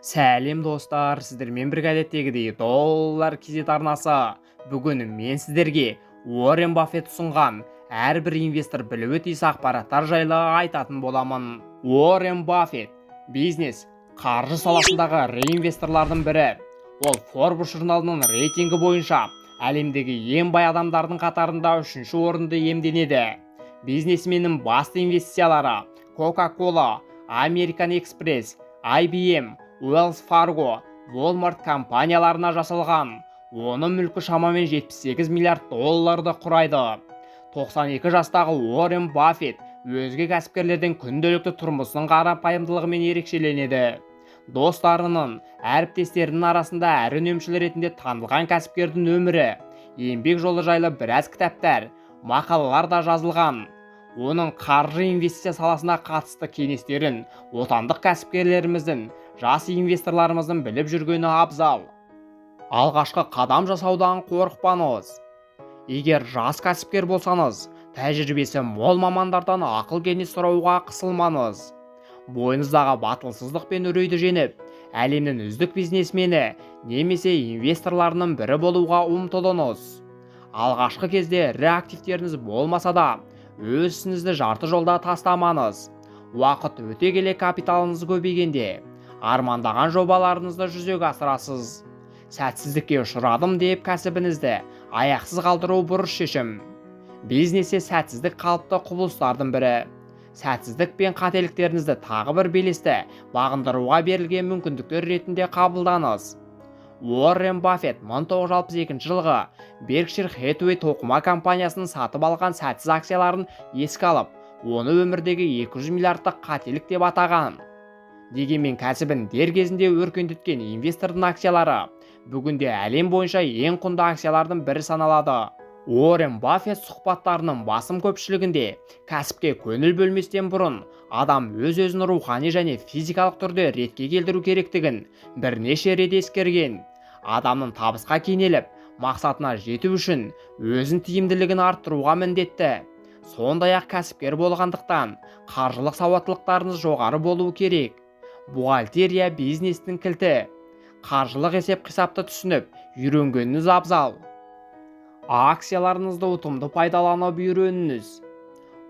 Сәлем достар, сіздермен бірге әдеттегідей доллар кезет арнасы. Бүгін мен сіздерге Уоррен Баффет ұсынған әрбір инвестор білуі тиіс ақпараттар жайлы айтатын боламын. Уоррен Баффет бизнес, қаржы саласындағы реинвесторлардың бірі. Ол Forbes журналының рейтингі бойынша әлемдегі ең бай адамдардың қатарында 3-ші орынды иемденеді. Бизнесменнің басты инвестициялары Coca-Cola, American Express, IBM, Wells Fargo, Walmart компанияларына жасалған. Оның мүлкі шамамен 78 миллиард долларды құрайды. 92 жастағы Уоррен Баффет өзге кәсіпкерлерден күнделікті тұрмысының қарапайымдылығымен ерекшеленеді. Достарының, әріптестерінің арасында әрі үнемшіл ретінде танылған кәсіпкердің өмірі, еңбек жолы жайлы біраз кітаптар, мақалалар да жазылған. Оның қаржы инвестиция саласына қатысты кеңестерін отандық кәсіпкерлеріміздің, жас инвесторларымыздың біліп жүргені абзал. Алғашқы қадам жасаудан қорықпаңыз. Егер жас кәсіпкер болсаңыз, тәжірибесі мол мамандардан ақыл-кеңес сұрауға қысылмаңыз. Бойыңыздағы батылсыздық пен үрейді жеңіп, әлемнің үздік бизнесмені немесе инвесторларының бірі болуға ұмтылыңыз. Алғашқы кезде ірі активтеріңіз болмаса да, өз ісіңізді жарты жолда тастамаңыз. Уақыт өте келе капиталыңыз көбейгенде, армандаған жобаларыңызды жүзеге асырасыз. Сәтсіздікке ұшырадым деп кәсібіңізді аяқсыз қалдыру бұрыс шешім. Бизнесте сәтсіздік қалыпты құбылыстардың бірі. Сәтсіздік пен қателіктеріңізді тағы бір белесті бағындыруға берілген мүмкіндіктер ретінде қабылдаңыз. Уоррен Баффет 1962 жылғы Berkshire Hathaway тоқыма компаниясының сатып алған сәтсіз акцияларын еске алып, оны өмірдегі 200 миллиардтық қателік деп атаған. Дегенмен кәсібін дер кезінде өркендеткен инвестордың акциялары бүгінде әлем бойынша ең құнды акциялардың бірі саналады. Уоррен Баффет сұхбаттарының басым көпшілігінде кәсіпке көңіл бөлместен бұрын адам өз-өзін рухани және физикалық түрде ретке келтіру керектігін бірнеше рет ескерген. Адамның табысқа кенеліп, мақсатына жету үшін өзін тиімділігін арттыруға міндетті. Сондай-ақ кәсіпкер болғандықтан қаржылық сауаттылықтарыңыз жоғары болуы керек. Бухгалтерия бизнестің кілті. Қаржылық есеп-қисапты түсініп, үйренгеніңіз абзал. Акцияларыңызды ұтымды пайдаланып үйреніңіз.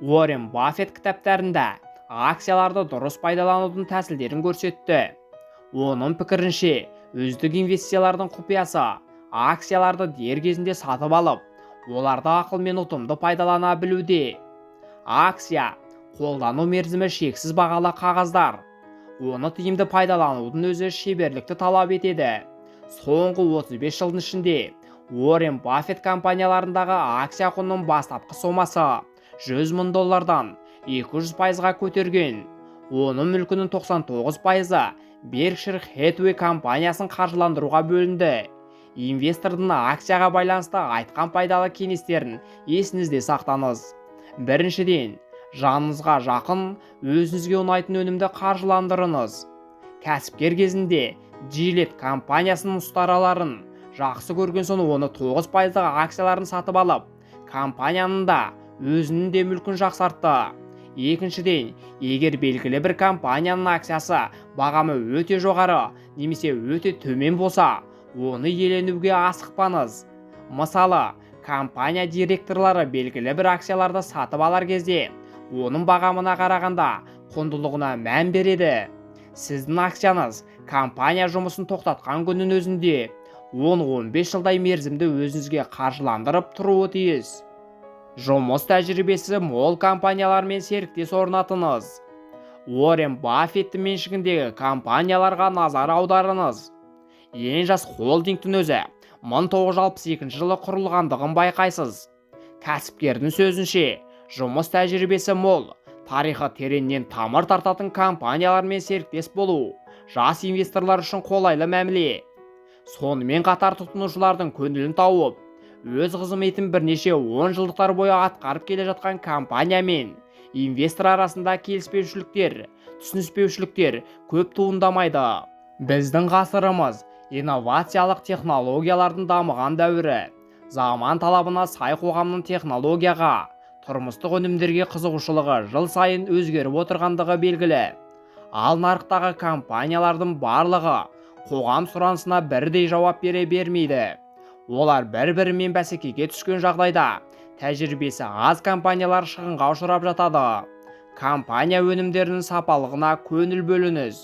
Уоррен Баффет кітаптарында акцияларды дұрыс пайдаланудың тәсілдерін көрсетті. Оның пікірінше, үздік инвестициялардың құпиясы акцияларды дер кезінде сатып алып, оларды ақылмен ұтымды пайдалана білуде. Акция қолдану мерзімі шексіз бағалы қағаздар. Оны тиімді пайдаланудың өзі шеберлікті талап етеді. Соңғы 35 жылдың ішінде Уоррен Баффет компанияларындағы акция құнының бастапқы сомасы $100,000 200%-ға көтерген. Оның мүлкінің 99%-ы Berkshire Hathaway компаниясын қаржыландыруға бөлінді. Инвестордың акцияға байланысты айтқан пайдалы кеңестерін есіңізде сақтаңыз. Біріншіден, жаныңызға жақын, өзіңізге ұнайтын өнімді қаржыландырыңыз. Кәсіпкер кезінде Gillette компаниясының ұстараларын жақсы көрген соң оны 9%-ға акцияларын сатып алып, компанияның да өзінің де мүлкін жақсартты. Екіншіден, егер белгілі бір компанияның акциясы бағамы өте жоғары немесе өте төмен болса, оны иеленуге асықпаңыз. Мысалы, компания директорлары белгілі бір акцияларды сатып алар кезде, оның бағамына қарағанда құндылығына мән береді. Сіздің акцияңыз компания жұмысын тоқтатқан күннің өзінде 10-15 жылдай мерзімді өзіңізге қаржыландырып тұруы тиіс. Жұмыс тәжірибесі мол компаниялармен серіктес орнатыңыз. Уоррен Баффеттің меншігіндегі компанияларға назар аударыңыз. Ең жас холдингтің өзі 1962 жылы құрылғандығын байқайсыз. Кәсіпкердің сөзінше, жұмыс тәжірибесі мол, тарихы тереңнен тамыр тартатын компаниялармен серіктес болу жас инвесторлар үшін қолайлы мәміле. Сонымен қатар тұтынушылардың көңілін тауып, өз қызметін бірнеше 10 жылдықтар бойы атқарып келе жатқан компания мен инвестор арасында келіспеушіліктер, түсініспеушіліктер көп туындамайды. Біздің ғасырымыз инновациялық технологиялардың дамыған дәуірі. Заман талабына сай қоғамның технологияға, тұрмыстық өнімдерге қызығушылығы жыл сайын өзгеріп отырғандығы белгілі. Ал нарықтағы компаниялардың барлығы қоғам сұранысына бірдей жауап бере бермейді. Олар бір-бірімен бәсекеге түскен жағдайда тәжірибесі аз компаниялар шығынға ұшырап жатады. Компания өнімдерінің сапалығына көңіл бөліңіз.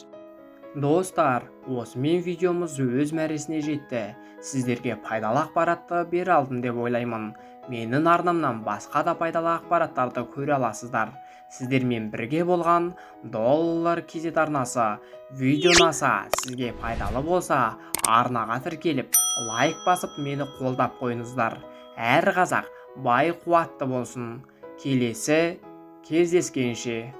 Достар, осымен видеомыз өз мәресіне жетті. Сіздерге пайдалы ақпаратты бере алдым деп ойлаймын. Менің арнамнан басқа да пайдалы ақпараттарды көре аласыздар. Сіздермен бірге болған доллар KZ арнасы. Видео ұнаса, сізге пайдалы болса, арнаға тіркеліп, лайк басып мені қолдап қойыңыздар. Әр қазақ бай қуатты болсын. Келесі кездескенше.